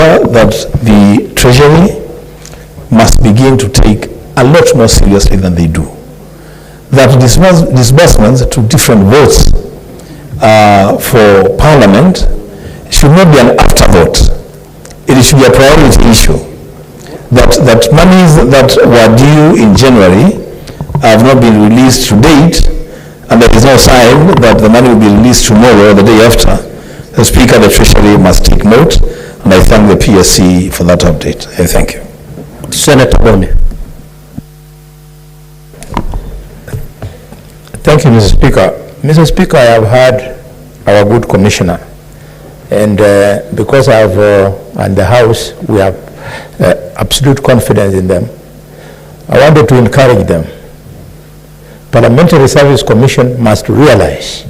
clear that the Treasury must begin to take a lot more seriously than they do. That disbursements to different votes for Parliament should not be an afterthought. It should be a priority issue. That monies that were due in January have not been released to date, and there is no sign that the money will be released tomorrow or the day after. The Speaker, the Treasury must take note, and I thank the PSC for that update. I thank you. Senator Bonny. Thank you, Mr. Speaker. Mr. Speaker, I have heard our good commissioner, and because I have, and the House, we have absolute confidence in them. I wanted to encourage them. Parliamentary Service Commission must realize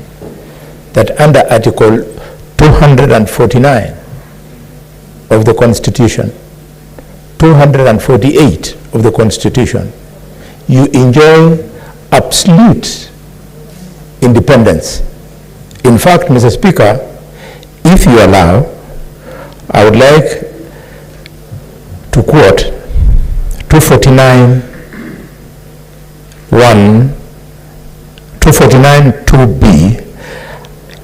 that under Article 249 of the Constitution, 248 of the Constitution, you enjoy absolute independence. In fact, Mr. Speaker, if you allow, I would like to quote 249(2)(b),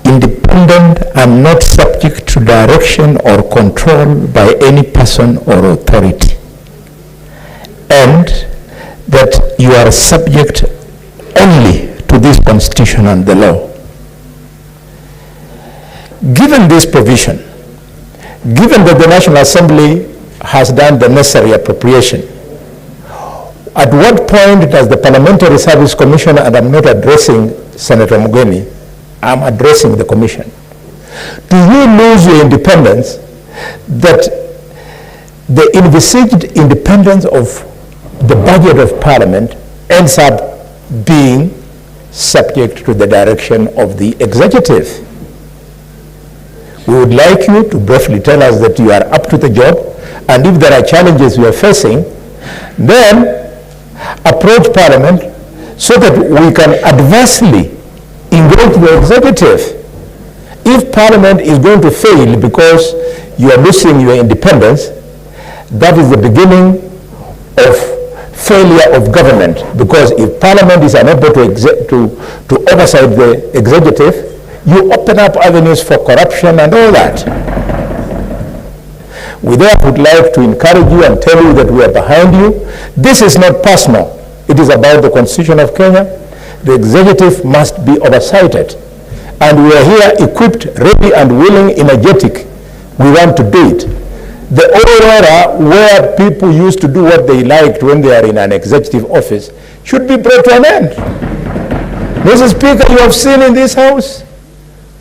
independent and not subject to direction or control by any person or authority, and that you are subject only to this Constitution and the law. Given this provision, given that the National Assembly has done the necessary appropriation, at what point does the Parliamentary Service Commission, and I'm not addressing Senator Mugeni, I'm addressing the Commission, do you lose your independence, that the envisaged independence of the budget of Parliament ends up being subject to the direction of the executive? We would like you to briefly tell us that you are up to the job, and if there are challenges you are facing, then approach Parliament so that we can adversely engage the executive. If Parliament is going to fail because you are losing your independence, that is the beginning of failure of government, because if Parliament is unable to oversight the executive, you open up avenues for corruption and all that. We therefore would like to encourage you and tell you that we are behind you. This is not personal. It is about the Constitution of Kenya. The executive must be oversighted. And we are here equipped, ready and willing, energetic. We want to do it. The old era where people used to do what they liked when they are in an executive office should be brought to an end. Mr. Speaker, you have seen in this House,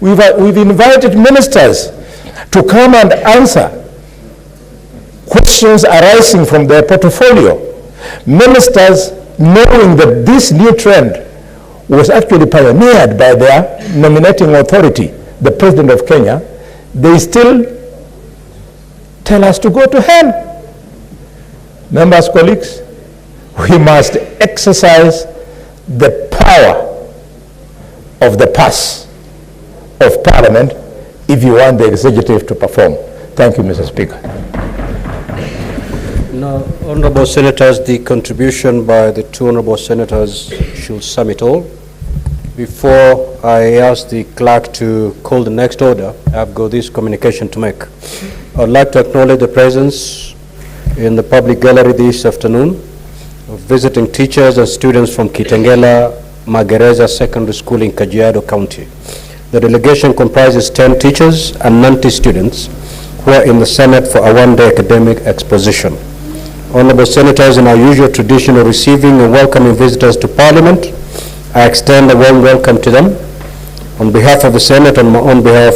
we've invited ministers to come and answer questions arising from their portfolio. Ministers, knowing that this new trend was actually pioneered by their nominating authority, the President of Kenya, they still tell us to go to hell. Members, colleagues, we must exercise the power of the purse of Parliament if you want the executive to perform. Thank you, Mr. Speaker. Now, honorable senators, the contribution by the two honorable senators should sum it all. Before I ask the clerk to call the next order, I've got this communication to make. I'd like to acknowledge the presence in the public gallery this afternoon of visiting teachers and students from Kitengela Magereza Secondary School in Kajiado County. The delegation comprises 10 teachers and 90 students who are in the Senate for a one-day academic exposition. Honorable senators, in our usual tradition of receiving and welcoming visitors to Parliament, I extend a warm welcome to them. On behalf of the Senate and my own behalf,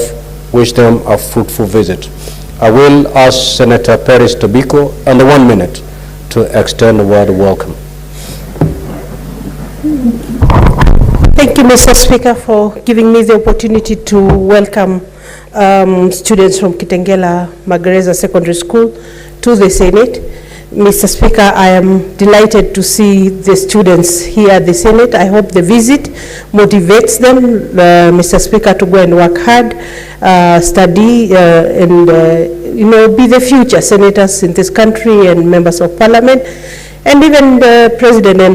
wish them a fruitful visit. I will ask Senator Peris Tobiko under 1 minute to extend a word of welcome. Thank you, Mr. Speaker, for giving me the opportunity to welcome students from Kitengela Magereza Secondary School to the Senate. Mr. Speaker, I am delighted to see the students here at the Senate. I hope the visit motivates them, Mr. Speaker, to go and work hard, study, and be the future senators in this country and members of parliament, and even the president and